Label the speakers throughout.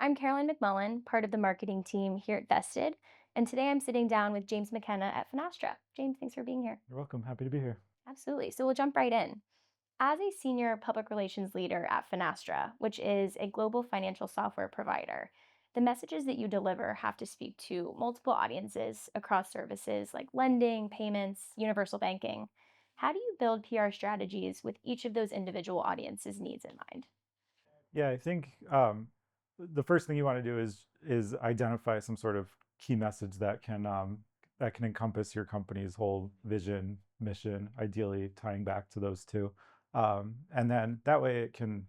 Speaker 1: I'm Carolyn McMullen, part of the marketing team here at Vested, and today I'm sitting down with James McKenna at Finastra. James, thanks for being here.
Speaker 2: You're welcome. Happy to be here.
Speaker 1: Absolutely. So we'll jump right in. As a senior public relations leader at Finastra, which is a global financial software provider, the messages that you deliver have to speak to multiple audiences across services like lending, payments, universal banking. How do you build PR strategies with each of those individual audiences' needs in mind?
Speaker 2: Yeah, I think the first thing you want to do is identify some sort of key message that can encompass your company's whole vision, mission, ideally tying back to those two, and then that way it can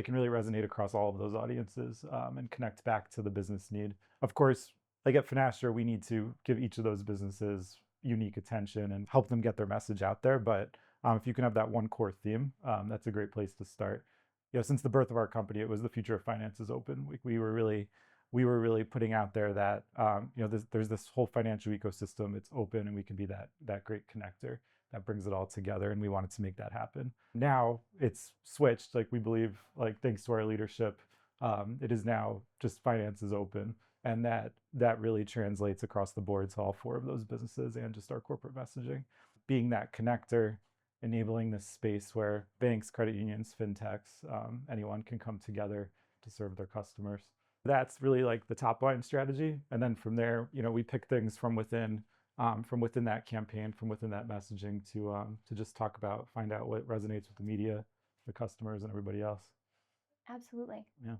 Speaker 2: really resonate across all of those audiences and connect back to the business need. Of course, like at Finastra, we need to give each of those businesses unique attention and help them get their message out there. But if you can have that one core theme, that's a great place to start. Since the birth of our company, it was the future of finance is open. We were really putting out there that there's this whole financial ecosystem. It's open, and we can be that great connector that brings it all together. And we wanted to make that happen. Now it's switched. Like we believe, like thanks to our leadership, it is now just finance is open, and that really translates across the board to all four of those businesses and just our corporate messaging, being that connector, enabling this space where banks, credit unions, fintechs, anyone can come together to serve their customers. That's really like the top line strategy. And then from there, we pick things from within that campaign, from within that messaging to just talk about, find out what resonates with the media, the customers, and everybody else.
Speaker 1: Absolutely.
Speaker 2: Yeah.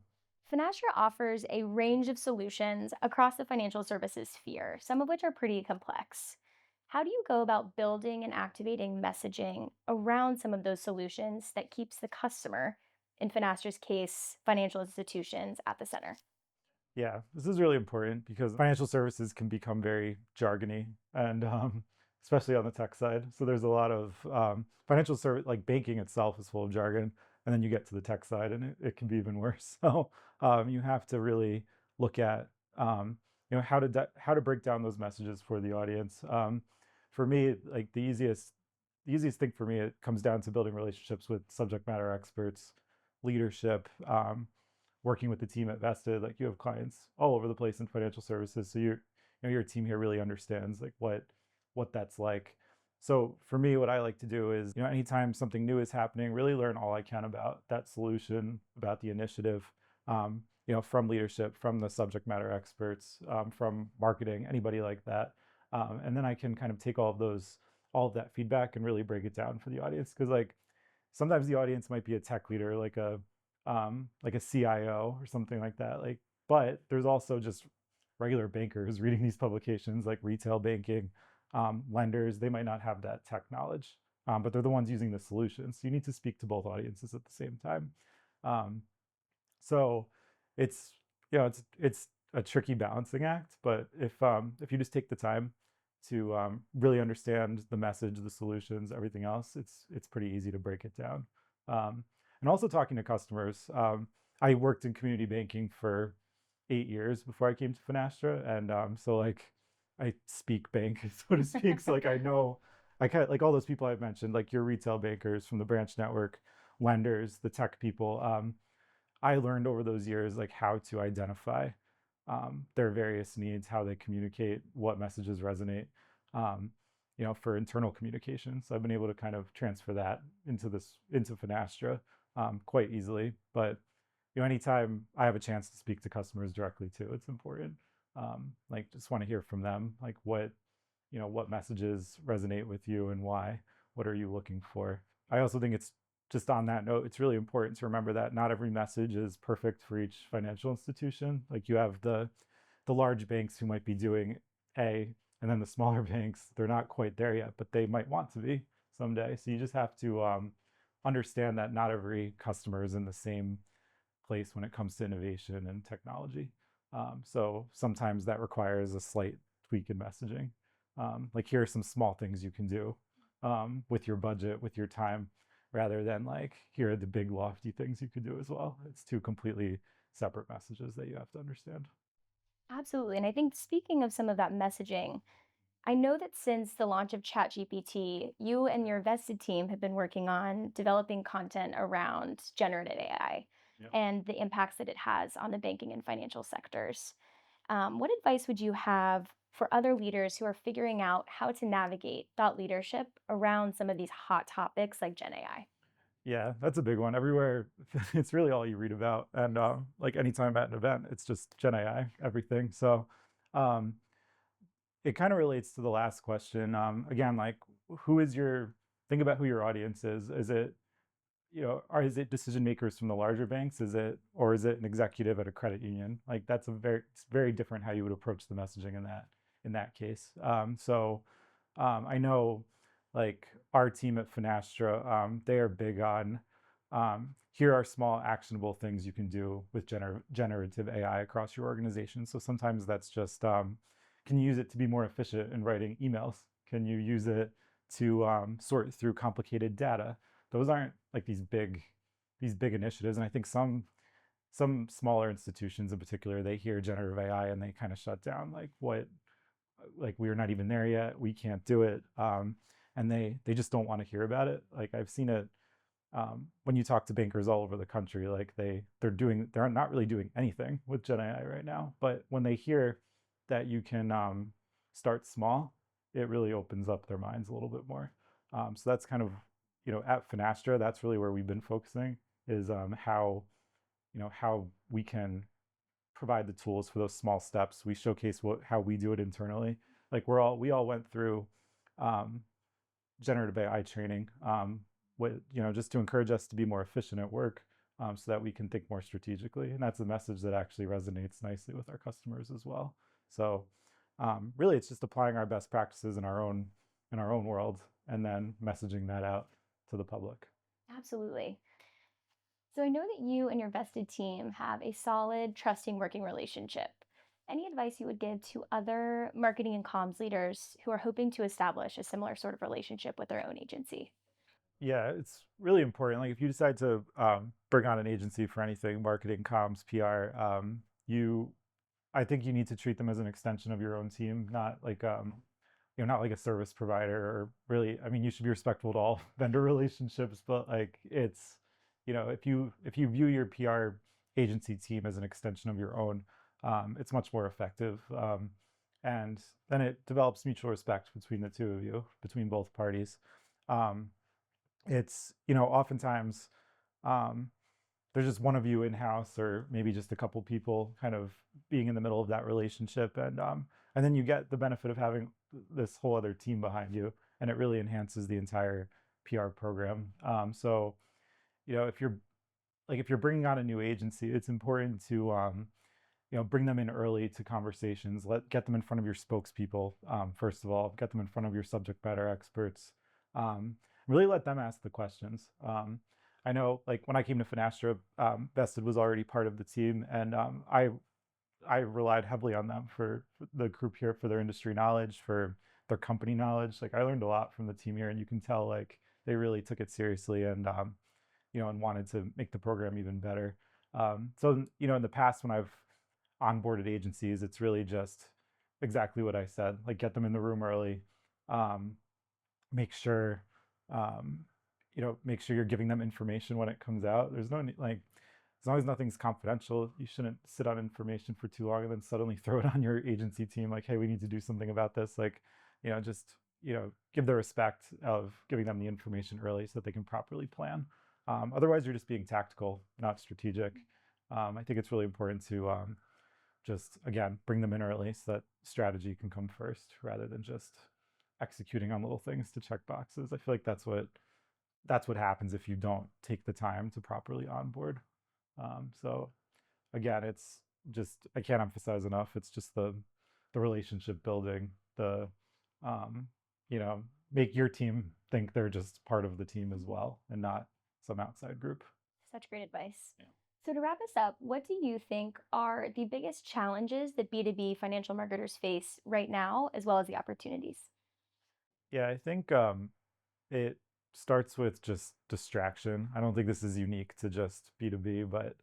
Speaker 1: Finastra offers a range of solutions across the financial services sphere, some of which are pretty complex. How do you go about building and activating messaging around some of those solutions that keeps the customer, in Finastra's case, financial institutions, at the center?
Speaker 2: Yeah, this is really important because financial services can become very jargony, and especially on the tech side. So there's a lot of financial service, like banking itself is full of jargon, and then you get to the tech side, and it can be even worse. So you have to really look at how to break down those messages for the audience. For me, like the easiest thing for me, it comes down to building relationships with subject matter experts, leadership. Working with the team at Vested, like you have clients all over the place in financial services, so your team here really understands like what that's like. So for me, what I like to do is, anytime something new is happening, really learn all I can about that solution, about the initiative, from leadership, from the subject matter experts, from marketing, anybody like that, and then I can kind of take all of that feedback and really break it down for the audience, because like sometimes the audience might be a tech leader, like a CIO or something like that. But there's also just regular bankers reading these publications, like retail banking, lenders. They might not have that tech knowledge, but they're the ones using the solutions. So you need to speak to both audiences at the same time. Um, so it's it's a tricky balancing act. But if you just take the time to really understand the message, the solutions, everything else, it's pretty easy to break it down. Um, and also talking to customers. I worked in community banking for 8 years before I came to Finastra, and so like I speak bank, so to speak. So like I know, I kind of like all those people I've mentioned, like your retail bankers from the branch network, lenders, the tech people. I learned over those years like how to identify their various needs, how they communicate, what messages resonate, um, for internal communication. So I've been able to kind of transfer that into Finastra quite easily. But anytime I have a chance to speak to customers directly too, it's important. Like just want to hear from them, like what messages resonate with you and why. What are you looking for? I also think it's just on that note, it's really important to remember that not every message is perfect for each financial institution. Like you have the large banks who might be doing A, and then the smaller banks, they're not quite there yet, but they might want to be someday. So you just have to understand that not every customer is in the same place when it comes to innovation and technology. So sometimes that requires a slight tweak in messaging. Like here are some small things you can do with your budget, with your time, rather than like here are the big lofty things you could do as well. It's two completely separate messages that you have to understand.
Speaker 1: Absolutely. And I think speaking of some of that messaging, I know that since the launch of ChatGPT, you and your vested team have been working on developing content around generative AI.
Speaker 2: Yep.
Speaker 1: and the impacts that it has on the banking and financial sectors. What advice would you have for other leaders who are figuring out how to navigate thought leadership around some of these hot topics like Gen AI?
Speaker 2: Yeah, that's a big one. Everywhere, it's really all you read about. And like anytime at an event, it's just Gen AI, everything. So um, it kind of relates to the last question. Again, like who is your, think about who your audience is. Is it, or is it decision makers from the larger banks? Is it, or is it an executive at a credit union? Like that's it's very different how you would approach the messaging in that case. I know like our team at Finastra, they are big on here are small actionable things you can do with generative AI across your organization. So sometimes that's just can you use it to be more efficient in writing emails? Can you use it to sort through complicated data? Those aren't like these big initiatives, and I think some smaller institutions in particular, they hear generative AI and they kind of shut down, like what, like we're not even there yet, we can't do it, and they just don't want to hear about it. Like I've seen it when you talk to bankers all over the country, like they're not really doing anything with Gen AI right now. But when they hear that you can start small, it really opens up their minds a little bit more. So that's kind of, at Finastra, that's really where we've been focusing is how, how we can provide the tools for those small steps. We showcase how we do it internally. Like we all went through um, generative AI training, just to encourage us to be more efficient at work, so that we can think more strategically. And that's a message that actually resonates nicely with our customers as well. So really, it's just applying our best practices in our own world, and then messaging that out to the public.
Speaker 1: Absolutely. So I know that you and your vested team have a solid, trusting working relationship. Any advice you would give to other marketing and comms leaders who are hoping to establish a similar sort of relationship with their own agency?
Speaker 2: Yeah, it's really important. Like if you decide to bring on an agency for anything, marketing, comms, PR, you I think you need to treat them as an extension of your own team, not like not like a service provider, or really, I mean, you should be respectful to all vendor relationships, but like it's, if you view your PR agency team as an extension of your own, it's much more effective. And then it develops mutual respect between the two of you, between both parties. Um, it's, oftentimes um, there's just one of you in house, or maybe just a couple people kind of being in the middle of that relationship, and then you get the benefit of having this whole other team behind you, and it really enhances the entire PR program. So if you're bringing on a new agency, it's important to bring them in early to conversations. Get them in front of your spokespeople. First of all, get them in front of your subject matter experts. Really let them ask the questions. I know, like when I came to Finastra, Vested was already part of the team, and I relied heavily on them for the group here, for their industry knowledge, for their company knowledge. Like I learned a lot from the team here, and you can tell like they really took it seriously, and and wanted to make the program even better. In the past when I've onboarded agencies, it's really just exactly what I said. Like get them in the room early, um, make sure make sure you're giving them information when it comes out. There's no like, as long as nothing's confidential, you shouldn't sit on information for too long and then suddenly throw it on your agency team like, hey, we need to do something about this. Like, just give the respect of giving them the information early so that they can properly plan. Otherwise, you're just being tactical, not strategic. I think it's really important to just again bring them in early so that strategy can come first rather than just executing on little things to check boxes. I feel like that's what happens if you don't take the time to properly onboard. So again, it's just, I can't emphasize enough. It's just the relationship building, the um, make your team think they're just part of the team as well and not some outside group.
Speaker 1: Such great advice.
Speaker 2: Yeah.
Speaker 1: So, to wrap us up, what do you think are the biggest challenges that B2B financial marketers face right now, as well as the opportunities?
Speaker 2: Yeah, I think it starts with just distraction. I don't think this is unique to just B2B, but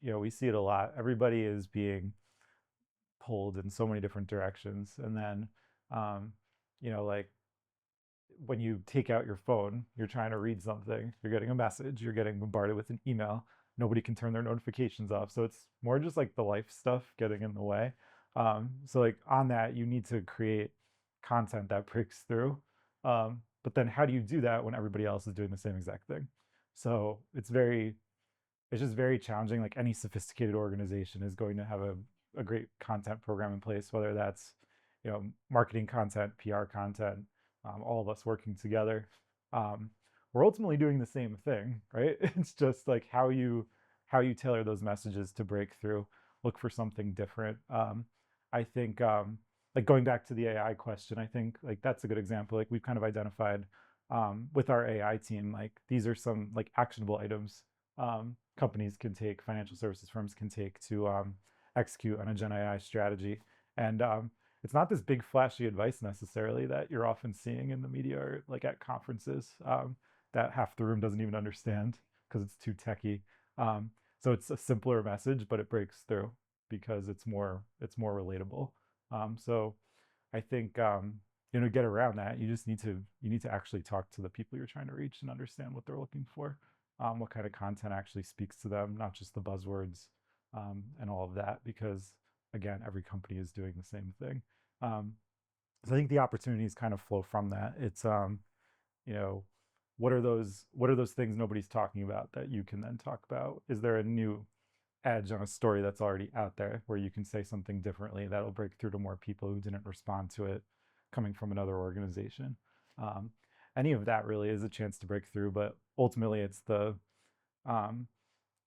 Speaker 2: we see it a lot. Everybody is being pulled in so many different directions. And then, like when you take out your phone, you're trying to read something, you're getting a message, you're getting bombarded with an email. nobody can turn their notifications off. So it's more just like the life stuff getting in the way. So like on that, you need to create content that breaks through. But then how do you do that when everybody else is doing the same exact thing? So it's just very challenging. Like any sophisticated organization is going to have a great content program in place, whether that's, marketing content, PR content, all of us working together. Um, we're ultimately doing the same thing, right? It's just like how you tailor those messages to break through, look for something different. I think like going back to the AI question, I think like that's a good example. Like we've kind of identified with our AI team, like these are some like actionable items companies can take, financial services firms can take to execute on a Gen AI strategy. And it's not this big flashy advice necessarily that you're often seeing in the media or like at conferences that half the room doesn't even understand because it's too techy. So it's a simpler message, but it breaks through because it's more relatable. So I think get around that. You need to actually talk to the people you're trying to reach and understand what they're looking for, what kind of content actually speaks to them, not just the buzzwords and all of that. Because again, every company is doing the same thing. Um, so I think the opportunities kind of flow from that. It's you know, what are those things nobody's talking about that you can then talk about? Is there a new edge on a story that's already out there where you can say something differently that'll break through to more people who didn't respond to it coming from another organization? Um, any of that really is a chance to break through, but ultimately um,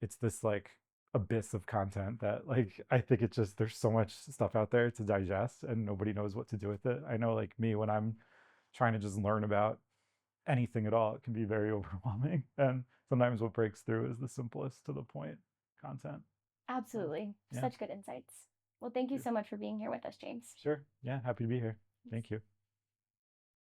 Speaker 2: it's this like abyss of content that like I think it's just there's so much stuff out there to digest and nobody knows what to do with it. I know like me when I'm trying to just learn about anything at all, it can be very overwhelming. And sometimes what breaks through is the simplest to the point content. So
Speaker 1: Absolutely.
Speaker 2: yeah,
Speaker 1: Such good insights. Well, thank you
Speaker 2: thank you.
Speaker 1: so much for being here with us, James.
Speaker 2: Sure. Yeah, happy to be here. Thank you.